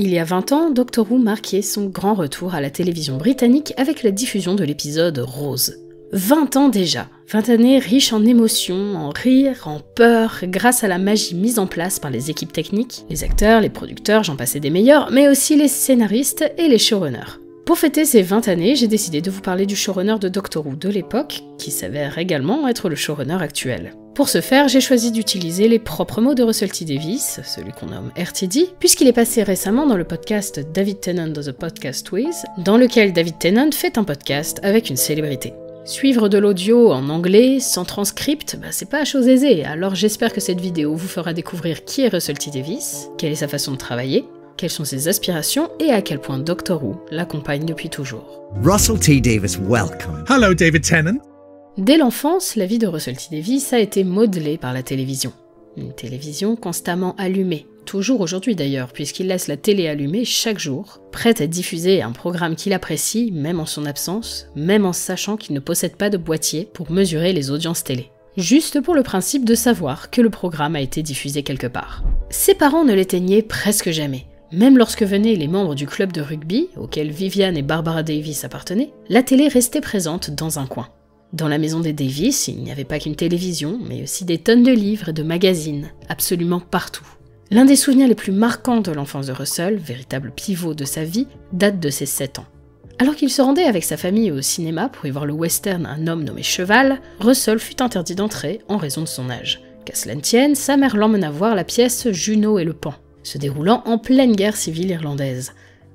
Il y a 20 ans, Doctor Who marquait son grand retour à la télévision britannique avec la diffusion de l'épisode Rose. 20 ans déjà, 20 années riches en émotions, en rires, en peur, grâce à la magie mise en place par les équipes techniques, les acteurs, les producteurs, j'en passais des meilleurs, mais aussi les scénaristes et les showrunners. Pour fêter ces 20 années, j'ai décidé de vous parler du showrunner de Doctor Who de l'époque, qui s'avère également être le showrunner actuel. Pour ce faire, j'ai choisi d'utiliser les propres mots de Russell T Davies, celui qu'on nomme RTD, puisqu'il est passé récemment dans le podcast David Tennant does a podcast with, dans lequel David Tennant fait un podcast avec une célébrité. Suivre de l'audio en anglais, sans transcript, c'est pas chose aisée, alors j'espère que cette vidéo vous fera découvrir qui est Russell T Davies, quelle est sa façon de travailler, quelles sont ses aspirations et à quel point Doctor Who l'accompagne depuis toujours. Russell T Davies, welcome. Hello, David Tennant. Dès l'enfance, la vie de Russell T Davies a été modelée par la télévision. Une télévision constamment allumée, toujours aujourd'hui d'ailleurs, puisqu'il laisse la télé allumée chaque jour, prête à diffuser un programme qu'il apprécie, même en son absence, même en sachant qu'il ne possède pas de boîtier pour mesurer les audiences télé. Juste pour le principe de savoir que le programme a été diffusé quelque part. Ses parents ne l'éteignaient presque jamais. Même lorsque venaient les membres du club de rugby, auquel Vivian et Barbara Davis appartenaient, la télé restait présente dans un coin. Dans la maison des Davis, il n'y avait pas qu'une télévision, mais aussi des tonnes de livres et de magazines, absolument partout. L'un des souvenirs les plus marquants de l'enfance de Russell, véritable pivot de sa vie, date de ses 7 ans. Alors qu'il se rendait avec sa famille au cinéma pour y voir le western Un homme nommé Cheval, Russell fut interdit d'entrer en raison de son âge. Qu'à cela ne tienne, sa mère l'emmena voir la pièce Juno et le Pan, se déroulant en pleine guerre civile irlandaise.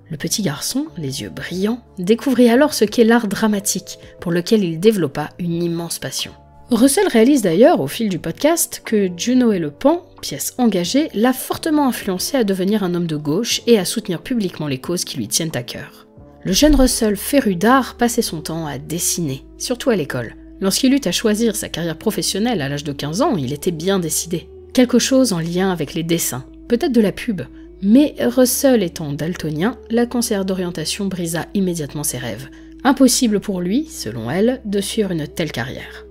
Le petit garçon, les yeux brillants, découvrit alors ce qu'est l'art dramatique, pour lequel il développa une immense passion. Russell réalise d'ailleurs, au fil du podcast, que Juno et le Pan, pièce engagée, l'a fortement influencé à devenir un homme de gauche et à soutenir publiquement les causes qui lui tiennent à cœur. Le jeune Russell, féru d'art, passait son temps à dessiner, surtout à l'école. Lorsqu'il eut à choisir sa carrière professionnelle à l'âge de 15 ans, il était bien décidé. Quelque chose en lien avec les dessins, peut-être de la pub. Mais Russell étant daltonien, la conseillère d'orientation brisa immédiatement ses rêves. Impossible pour lui, selon elle, de suivre une telle carrière.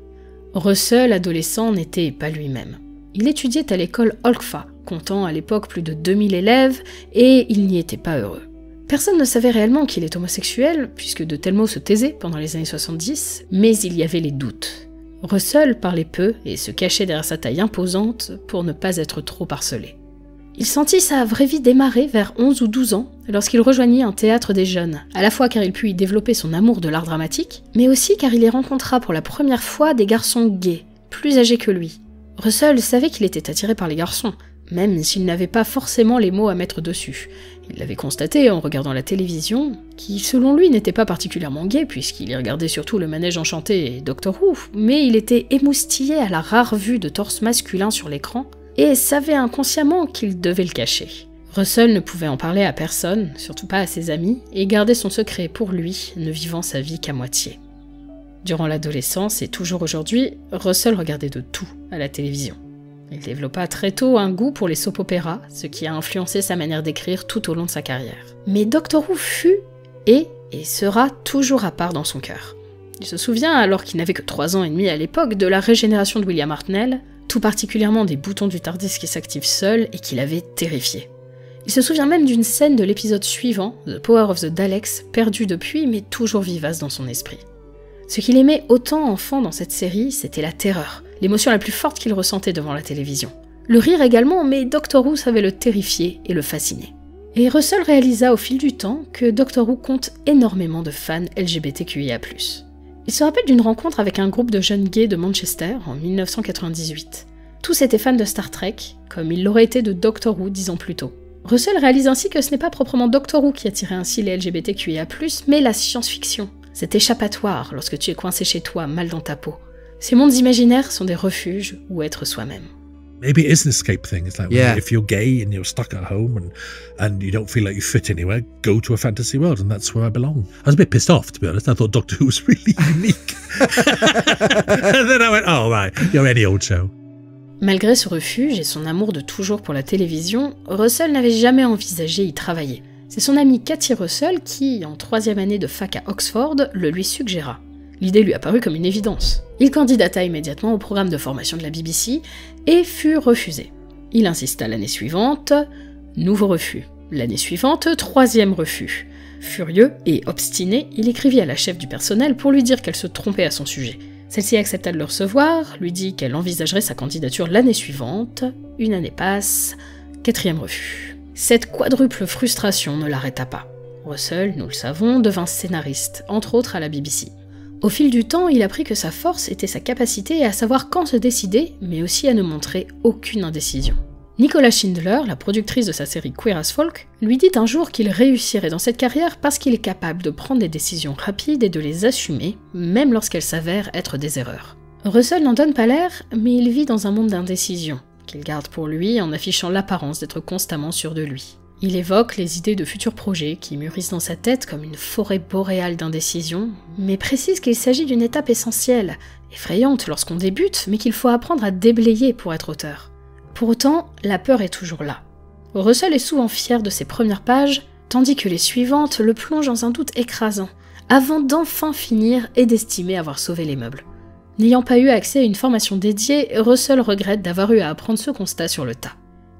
Russell, adolescent, n'était pas lui-même. Il étudiait à l'école Olkfa, comptant à l'époque plus de 2000 élèves, et il n'y était pas heureux. Personne ne savait réellement qu'il est homosexuel, puisque de tels mots se taisaient pendant les années 70, mais il y avait les doutes. Russell parlait peu et se cachait derrière sa taille imposante pour ne pas être trop harcelé. Il sentit sa vraie vie démarrer vers 11 ou 12 ans, lorsqu'il rejoignit un théâtre des jeunes, à la fois car il put y développer son amour de l'art dramatique, mais aussi car il y rencontra pour la première fois des garçons gays, plus âgés que lui. Russell savait qu'il était attiré par les garçons, même s'il n'avait pas forcément les mots à mettre dessus. Il l'avait constaté en regardant la télévision, qui selon lui n'était pas particulièrement gay, puisqu'il y regardait surtout le Manège Enchanté et Doctor Who, mais il était émoustillé à la rare vue de torse masculin sur l'écran, et savait inconsciemment qu'il devait le cacher. Russell ne pouvait en parler à personne, surtout pas à ses amis, et gardait son secret pour lui, ne vivant sa vie qu'à moitié. Durant l'adolescence et toujours aujourd'hui, Russell regardait de tout à la télévision. Il développa très tôt un goût pour les soap-opéras, ce qui a influencé sa manière d'écrire tout au long de sa carrière. Mais Doctor Who fut, et sera toujours à part dans son cœur. Il se souvient, alors qu'il n'avait que 3 ans et demi à l'époque, de la régénération de William Hartnell, tout particulièrement des boutons du TARDIS qui s'activent seuls et qui l'avaient terrifié. Il se souvient même d'une scène de l'épisode suivant, The Power of the Daleks, perdue depuis mais toujours vivace dans son esprit. Ce qu'il aimait autant enfant dans cette série, c'était la terreur, l'émotion la plus forte qu'il ressentait devant la télévision. Le rire également, mais Doctor Who savait le terrifier et le fasciner. Et Russell réalisa au fil du temps que Doctor Who compte énormément de fans LGBTQIA+. Il se rappelle d'une rencontre avec un groupe de jeunes gays de Manchester en 1998. Tous étaient fans de Star Trek, comme ils l'auraient été de Doctor Who 10 ans plus tôt. Russell réalise ainsi que ce n'est pas proprement Doctor Who qui attirait ainsi les LGBTQIA+, mais la science-fiction. Cet échappatoire lorsque tu es coincé chez toi, mal dans ta peau. Ces mondes imaginaires sont des refuges où être soi-même. Maybe it is an escape thing. It's like, Yeah. if you're gay and you're stuck at home and you don't feel like you fit anywhere, go to a fantasy world, and that's where I belong. I was a bit pissed off, to be honest. I thought Doctor Who was really unique. And then I went, oh, right, you're any old show. Malgré ce refuge et son amour de toujours pour la télévision, Russell n'avait jamais envisagé y travailler. C'est son amie Cathy Russell qui, en 3e année de fac à Oxford, le lui suggéra. L'idée lui apparut comme une évidence. Il candidata immédiatement au programme de formation de la BBC et fut refusé. Il insista l'année suivante, nouveau refus. L'année suivante, 3e refus. Furieux et obstiné, il écrivit à la chef du personnel pour lui dire qu'elle se trompait à son sujet. Celle-ci accepta de le recevoir, lui dit qu'elle envisagerait sa candidature l'année suivante. Une année passe, 4e refus. Cette quadruple frustration ne l'arrêta pas. Russell, nous le savons, devint scénariste, entre autres à la BBC. Au fil du temps, il apprit que sa force était sa capacité à savoir quand se décider, mais aussi à ne montrer aucune indécision. Nicola Shindler, la productrice de sa série Queer as Folk, lui dit un jour qu'il réussirait dans cette carrière parce qu'il est capable de prendre des décisions rapides et de les assumer, même lorsqu'elles s'avèrent être des erreurs. Russell n'en donne pas l'air, mais il vit dans un monde d'indécision, qu'il garde pour lui en affichant l'apparence d'être constamment sûr de lui. Il évoque les idées de futurs projets qui mûrissent dans sa tête comme une forêt boréale d'indécision, mais précise qu'il s'agit d'une étape essentielle, effrayante lorsqu'on débute, mais qu'il faut apprendre à déblayer pour être auteur. Pour autant, la peur est toujours là. Russell est souvent fier de ses premières pages, tandis que les suivantes le plongent dans un doute écrasant, avant d'enfin finir et d'estimer avoir sauvé les meubles. N'ayant pas eu accès à une formation dédiée, Russell regrette d'avoir eu à apprendre ce constat sur le tas.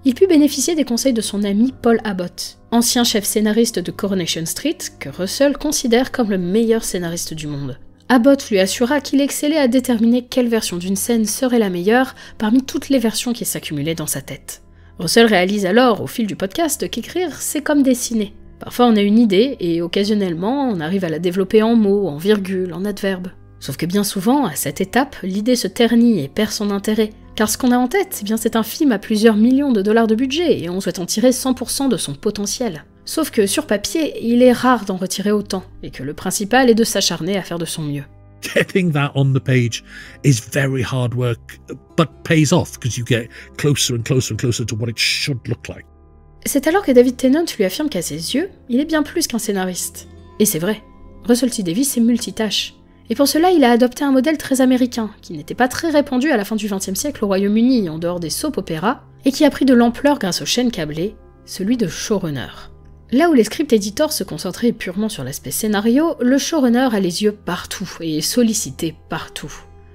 Il put bénéficier des conseils de son ami Paul Abbott, ancien chef scénariste de Coronation Street, que Russell considère comme le meilleur scénariste du monde. Abbott lui assura qu'il excellait à déterminer quelle version d'une scène serait la meilleure parmi toutes les versions qui s'accumulaient dans sa tête. Russell réalise alors, au fil du podcast, qu'écrire, c'est comme dessiner. Parfois on a une idée, et occasionnellement on arrive à la développer en mots, en virgules, en adverbes. Sauf que bien souvent, à cette étape, l'idée se ternit et perd son intérêt. Car ce qu'on a en tête, eh bien c'est un film à plusieurs millions de dollars de budget, et on souhaite en tirer 100% de son potentiel. Sauf que sur papier, il est rare d'en retirer autant, et que le principal est de s'acharner à faire de son mieux. Getting that on the page is very hard work, but pays off because you get closer and closer and closer to what it should look like. C'est alors que David Tennant lui affirme qu'à ses yeux, il est bien plus qu'un scénariste. Et c'est vrai, Russell T Davies est multitâche. Et pour cela, il a adopté un modèle très américain, qui n'était pas très répandu à la fin du XXe siècle au Royaume-Uni, en dehors des soap-opéras, et qui a pris de l'ampleur grâce aux chaînes câblées, celui de showrunner. Là où les script éditeurs se concentraient purement sur l'aspect scénario, le showrunner a les yeux partout et est sollicité partout.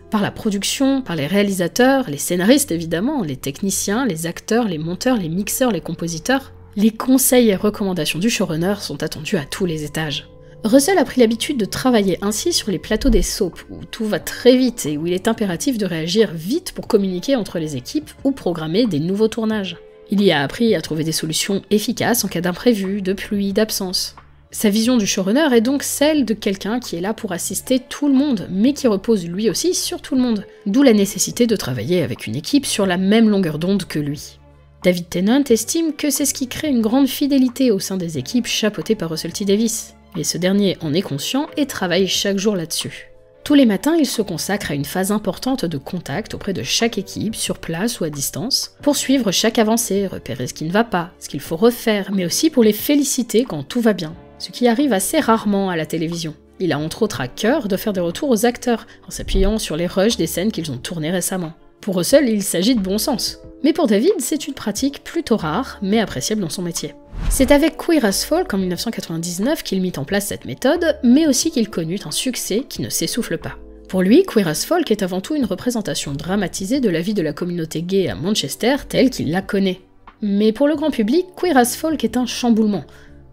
Par la production, par les réalisateurs, les scénaristes évidemment, les techniciens, les acteurs, les monteurs, les mixeurs, les compositeurs. Les conseils et recommandations du showrunner sont attendus à tous les étages. Russell a pris l'habitude de travailler ainsi sur les plateaux des soaps, où tout va très vite et où il est impératif de réagir vite pour communiquer entre les équipes ou programmer des nouveaux tournages. Il y a appris à trouver des solutions efficaces en cas d'imprévu, de pluie, d'absence. Sa vision du showrunner est donc celle de quelqu'un qui est là pour assister tout le monde, mais qui repose lui aussi sur tout le monde, d'où la nécessité de travailler avec une équipe sur la même longueur d'onde que lui. David Tennant estime que c'est ce qui crée une grande fidélité au sein des équipes chapeautées par Russell T Davies, et ce dernier en est conscient et travaille chaque jour là-dessus. Tous les matins, il se consacre à une phase importante de contact auprès de chaque équipe, sur place ou à distance, pour suivre chaque avancée, repérer ce qui ne va pas, ce qu'il faut refaire, mais aussi pour les féliciter quand tout va bien, ce qui arrive assez rarement à la télévision. Il a entre autres à cœur de faire des retours aux acteurs, en s'appuyant sur les rushs des scènes qu'ils ont tournées récemment. Pour Russell, il s'agit de bon sens. Mais pour David, c'est une pratique plutôt rare, mais appréciable dans son métier. C'est avec Queer as Folk en 1999 qu'il mit en place cette méthode, mais aussi qu'il connut un succès qui ne s'essouffle pas. Pour lui, Queer as Folk est avant tout une représentation dramatisée de la vie de la communauté gay à Manchester telle qu'il la connaît. Mais pour le grand public, Queer as Folk est un chamboulement.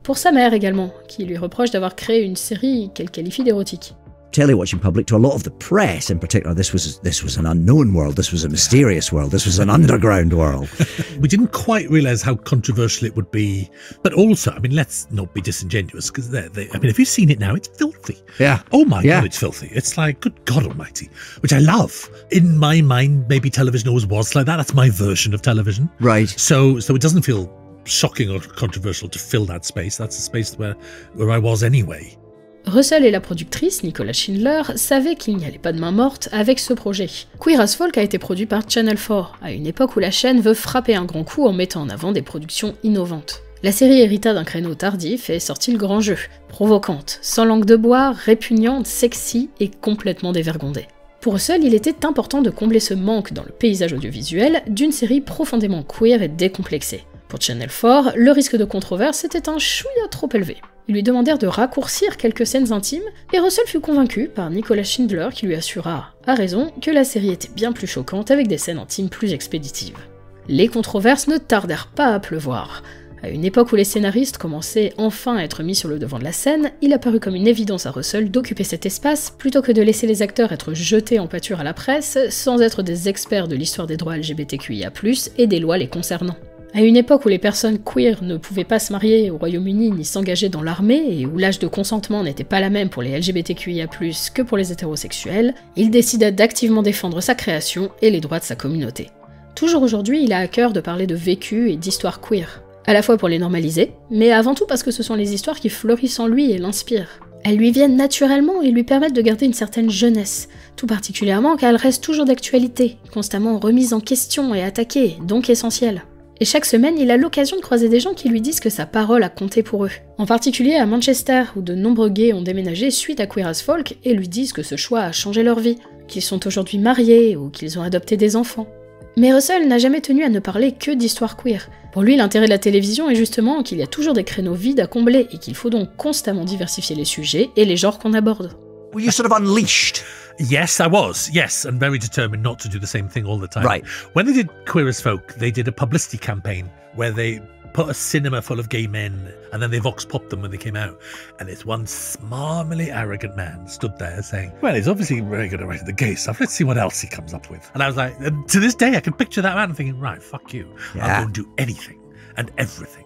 Pour sa mère également, qui lui reproche d'avoir créé une série qu'elle qualifie d'érotique. Telewatching public, to a lot of the press in particular, this was an unknown world, this was a mysterious world, this was an underground world. We didn't quite realise how controversial it would be, but also, I mean, let's not be disingenuous, because I mean, if you've seen it now, it's filthy. Yeah. Oh my God, it's filthy. It's like, good God almighty, which I love. In my mind, maybe television always was like that. That's my version of television. Right. So it doesn't feel shocking or controversial to fill that space. That's a space where I was anyway. Russell et la productrice, Nicola Shindler, savaient qu'il n'y allait pas de main morte avec ce projet. Queer as Folk a été produit par Channel 4, à une époque où la chaîne veut frapper un grand coup en mettant en avant des productions innovantes. La série hérita d'un créneau tardif et sortit le grand jeu, provocante, sans langue de bois, répugnante, sexy et complètement dévergondée. Pour Russell, il était important de combler ce manque dans le paysage audiovisuel d'une série profondément queer et décomplexée. Pour Channel 4, le risque de controverse était un chouïa trop élevé. Ils lui demandèrent de raccourcir quelques scènes intimes, et Russell fut convaincu par Nicola Shindler qui lui assura, à raison, que la série était bien plus choquante avec des scènes intimes plus expéditives. Les controverses ne tardèrent pas à pleuvoir. À une époque où les scénaristes commençaient enfin à être mis sur le devant de la scène, il a paru comme une évidence à Russell d'occuper cet espace plutôt que de laisser les acteurs être jetés en pâture à la presse sans être des experts de l'histoire des droits LGBTQIA+, et des lois les concernant. À une époque où les personnes queer ne pouvaient pas se marier au Royaume-Uni ni s'engager dans l'armée et où l'âge de consentement n'était pas la même pour les LGBTQIA+, que pour les hétérosexuels, il décida d'activement défendre sa création et les droits de sa communauté. Toujours aujourd'hui, il a à cœur de parler de vécu et d'histoire queer. À la fois pour les normaliser, mais avant tout parce que ce sont les histoires qui fleurissent en lui et l'inspirent. Elles lui viennent naturellement et lui permettent de garder une certaine jeunesse, tout particulièrement car elles restent toujours d'actualité, constamment remises en question et attaquées, donc essentielles. Et chaque semaine, il a l'occasion de croiser des gens qui lui disent que sa parole a compté pour eux. En particulier à Manchester, où de nombreux gays ont déménagé suite à Queer as Folk et lui disent que ce choix a changé leur vie, qu'ils sont aujourd'hui mariés ou qu'ils ont adopté des enfants. Mais Russell n'a jamais tenu à ne parler que d'histoire queer. Pour lui, l'intérêt de la télévision est justement qu'il y a toujours des créneaux vides à combler et qu'il faut donc constamment diversifier les sujets et les genres qu'on aborde. Were you sort of unleashed? Yes, I was. Yes, and very determined not to do the same thing all the time. Right. When they did Queer as Folk, they did a publicity campaign where they put a cinema full of gay men and then they vox popped them when they came out. And this one smarmily arrogant man stood there saying, well, he's obviously very good at writing the gay stuff. Let's see what else he comes up with. And I was like, and to this day, I can picture that man thinking, right, fuck you. Yeah. I'm going to do anything and everything.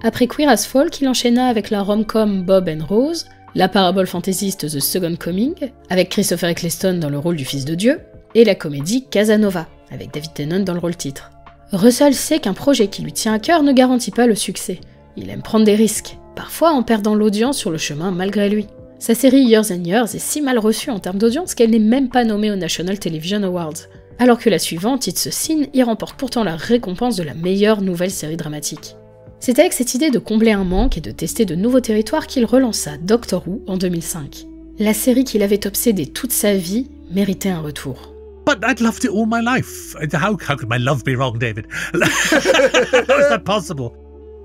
Après Queer as Folk, il enchaîna avec la rom-com Bob and Rose, la parabole fantaisiste The Second Coming, avec Christopher Eccleston dans le rôle du Fils de Dieu, et la comédie Casanova, avec David Tennant dans le rôle titre. Russell sait qu'un projet qui lui tient à cœur ne garantit pas le succès. Il aime prendre des risques, parfois en perdant l'audience sur le chemin malgré lui. Sa série Years and Years est si mal reçue en termes d'audience qu'elle n'est même pas nommée aux National Television Awards, alors que la suivante, It's a Sin, y remporte pourtant la récompense de la meilleure nouvelle série dramatique. C'est avec cette idée de combler un manque et de tester de nouveaux territoires qu'il relança Doctor Who en 2005. La série qu'il avait obsédée toute sa vie méritait un retour. But I'd loved it all my life. How could my love be wrong, David? How is that possible?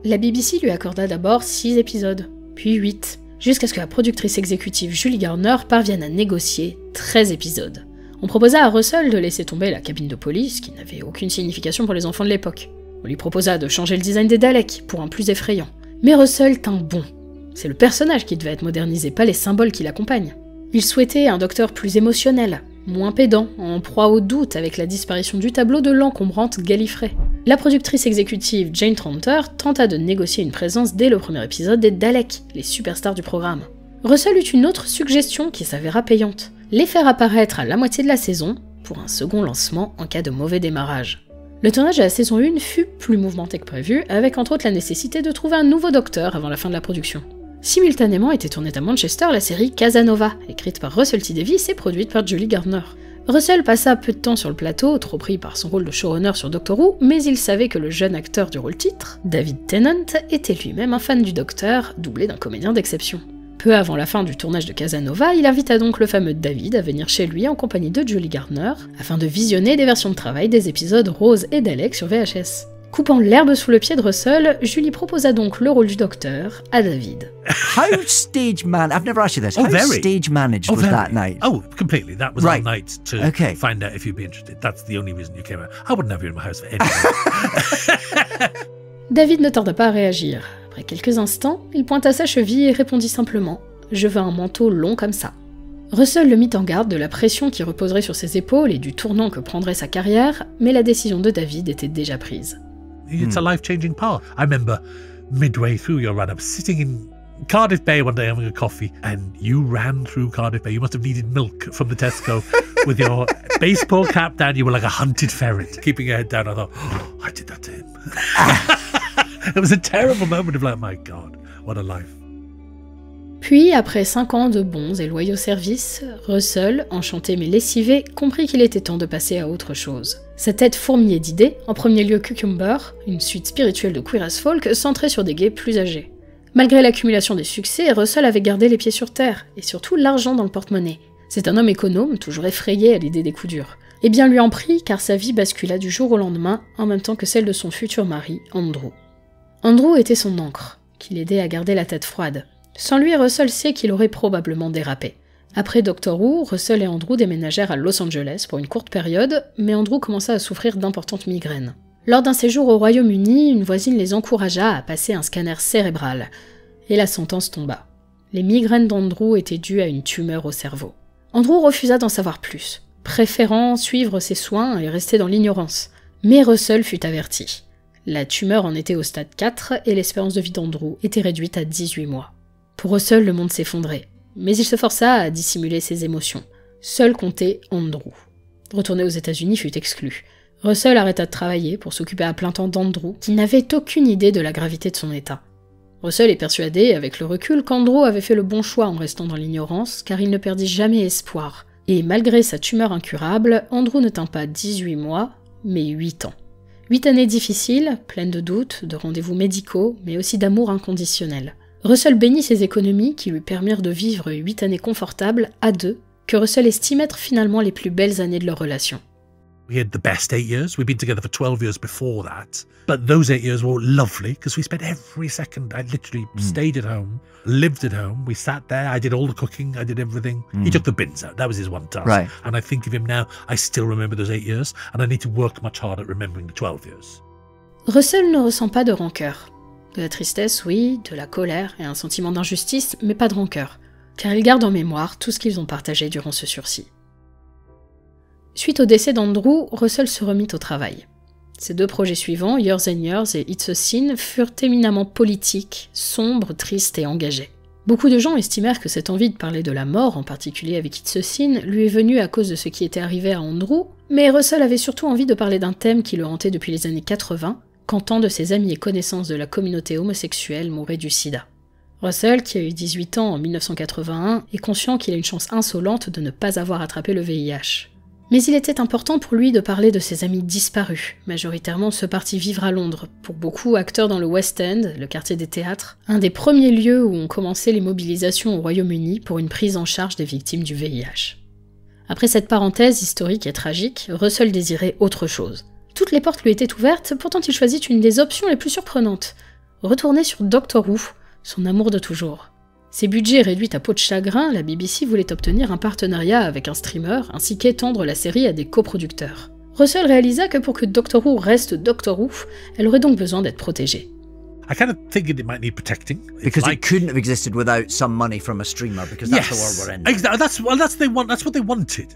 La BBC lui accorda d'abord 6 épisodes, puis 8, jusqu'à ce que la productrice exécutive Julie Garner parvienne à négocier 13 épisodes. On proposa à Russell de laisser tomber la cabine de police, qui n'avait aucune signification pour les enfants de l'époque. On lui proposa de changer le design des Daleks pour un plus effrayant. Mais Russell tint bon. C'est le personnage qui devait être modernisé, pas les symboles qui l'accompagnent. Il souhaitait un docteur plus émotionnel, moins pédant, en proie au doute avec la disparition du tableau de l'encombrante Gallifrey. La productrice exécutive Jane Tranter tenta de négocier une présence dès le premier épisode des Daleks, les superstars du programme. Russell eut une autre suggestion qui s'avéra payante, les faire apparaître à la moitié de la saison, pour un second lancement en cas de mauvais démarrage. Le tournage de la saison 1 fut plus mouvementé que prévu, avec entre autres la nécessité de trouver un nouveau docteur avant la fin de la production. Simultanément était tournée à Manchester la série Casanova, écrite par Russell T Davies et produite par Julie Gardner. Russell passa peu de temps sur le plateau, trop pris par son rôle de showrunner sur Doctor Who, mais il savait que le jeune acteur du rôle titre, David Tennant, était lui-même un fan du Docteur, doublé d'un comédien d'exception. Peu avant la fin du tournage de Casanova, il invita donc le fameux David à venir chez lui en compagnie de Julie Gardner, afin de visionner des versions de travail des épisodes Rose et Dalek sur VHS. Coupant l'herbe sous le pied de Russell, Julie proposa donc le rôle du Docteur à David. How stage man? I've never asked you this. Oh, How very. stage managed was very. that night? Oh, completely. That was Right. our night to Okay. find out if you'd be interested. That's the only reason you came out. I wouldn't have you in my house for anything. David ne tarda pas à réagir. Après quelques instants, il pointa sa cheville et répondit simplement « Je veux un manteau long comme ça ». Russell le mit en garde de la pression qui reposerait sur ses épaules et du tournant que prendrait sa carrière, mais la décision de David était déjà prise. It's a life-changing part. I remember midway through your run, I was sitting in Cardiff Bay one day having a coffee, and you ran through Cardiff Bay. You must have needed milk from the Tesco with your baseball cap down. You were like a hunted ferret, keeping your head down. I thought, oh, I did that to him. It was a terrible moment of like, my God, what a life. Puis, après 5 ans de bons et loyaux services, Russell, enchanté mais lessivé, comprit qu'il était temps de passer à autre chose. Sa tête fourmillait d'idées, en premier lieu Cucumber, une suite spirituelle de Queer as Folk centrée sur des gays plus âgés. Malgré l'accumulation des succès, Russell avait gardé les pieds sur terre, et surtout l'argent dans le porte-monnaie. C'est un homme économe, toujours effrayé à l'idée des coups durs. Et bien lui en prit, car sa vie bascula du jour au lendemain, en même temps que celle de son futur mari, Andrew. Andrew était son ancre, qui l'aidait à garder la tête froide. Sans lui, Russell sait qu'il aurait probablement dérapé. Après Doctor Who, Russell et Andrew déménagèrent à Los Angeles pour une courte période, mais Andrew commença à souffrir d'importantes migraines. Lors d'un séjour au Royaume-Uni, une voisine les encouragea à passer un scanner cérébral. Et la sentence tomba. Les migraines d'Andrew étaient dues à une tumeur au cerveau. Andrew refusa d'en savoir plus, préférant suivre ses soins et rester dans l'ignorance. Mais Russell fut averti. La tumeur en était au stade 4 et l'espérance de vie d'Andrew était réduite à 18 mois. Pour Russell, le monde s'effondrait, mais il se força à dissimuler ses émotions. Seul comptait Andrew. Retourner aux États-Unis fut exclu. Russell arrêta de travailler pour s'occuper à plein temps d'Andrew, qui n'avait aucune idée de la gravité de son état. Russell est persuadé, avec le recul, qu'Andrew avait fait le bon choix en restant dans l'ignorance, car il ne perdit jamais espoir. Et malgré sa tumeur incurable, Andrew ne tint pas 18 mois, mais 8 ans. 8 années difficiles, pleines de doutes, de rendez-vous médicaux, mais aussi d'amour inconditionnel. Russell bénit ses économies qui lui permirent de vivre 8 années confortables à deux, que Russell estime être finalement les plus belles années de leur relation. We had the best 8 years. We'd been together for 12 years before that. But those 8 years were lovely because we spent every second. I literally stayed at home, lived at home. We sat there. I did all the cooking. I did everything. He took the bins out. That was his one task. Right. And I think of him now. I still remember those 8 years. And I need to work much harder at remembering the 12 years. Russell ne ressent pas de rancœur. De la tristesse, oui, de la colère et un sentiment d'injustice, mais pas de rancœur. Car il garde en mémoire tout ce qu'ils ont partagé durant ce sursis. Suite au décès d'Andrew, Russell se remit au travail. Ses 2 projets suivants, Years and Years et It's a Sin, furent éminemment politiques, sombres, tristes et engagés. Beaucoup de gens estimèrent que cette envie de parler de la mort, en particulier avec It's a Sin, lui est venue à cause de ce qui était arrivé à Andrew, mais Russell avait surtout envie de parler d'un thème qui le hantait depuis les années 80, quand tant de ses amis et connaissances de la communauté homosexuelle mouraient du sida. Russell, qui a eu 18 ans en 1981, est conscient qu'il a une chance insolente de ne pas avoir attrapé le VIH. Mais il était important pour lui de parler de ses amis disparus, majoritairement ceux partis vivre à Londres, pour beaucoup acteurs dans le West End, le quartier des théâtres, un des premiers lieux où ont commencé les mobilisations au Royaume-Uni pour une prise en charge des victimes du VIH. Après cette parenthèse historique et tragique, Russell désirait autre chose. Toutes les portes lui étaient ouvertes, pourtant il choisit une des options les plus surprenantes. Retourner sur Doctor Who, son amour de toujours. Ses budgets réduits à peau de chagrin, la BBC voulait obtenir un partenariat avec un streamer, ainsi qu'étendre la série à des coproducteurs. Russell réalisa que pour que Doctor Who reste Doctor Who, elle aurait donc besoin d'être protégée. I kind of figured it might need protecting. Because it couldn't have existed without some money from a streamer, because that's the world we're in. Exactly. That's what they wanted.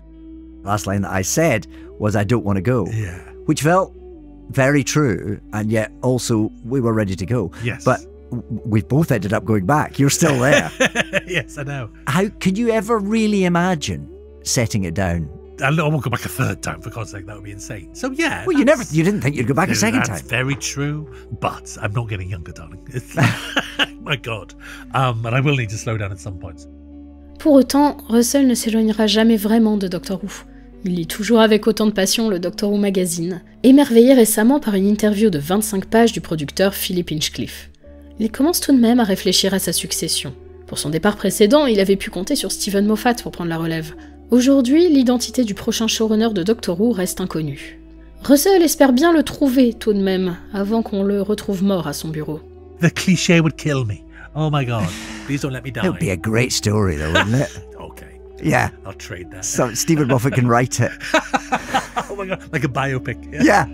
Last line that I said was, I don't want to go. Yeah. Which felt very true, and yet also we were ready to go. Yes. But we've both ended up going back. You're still there. Yes, I know. How could you ever really imagine setting it down? I won't go back a third time, for God's sake, that would be insane. So yeah. Well, you didn't think you'd go back a second time. That's very true, but I'm not getting younger, darling. My God. And I will need to slow down at some points. Pour autant, Russell ne s'éloignera jamais vraiment de Doctor Who. Il lit toujours avec autant de passion le Doctor Who magazine, émerveillé récemment par une interview de 25 pages du producteur Philip Hinchcliffe. Il commence tout de même à réfléchir à sa succession. Pour son départ précédent, il avait pu compter sur Stephen Moffat pour prendre la relève. Aujourd'hui, l'identité du prochain showrunner de Doctor Who reste inconnue. Russell espère bien le trouver tout de même, avant qu'on le retrouve mort à son bureau. The cliché would kill me. Oh my God, please don't let me die. It would be a great story though, wouldn't it? Okay. Yeah. I'll trade that. So Stephen Moffat can write it. Oh my God, like a biopic. Yeah.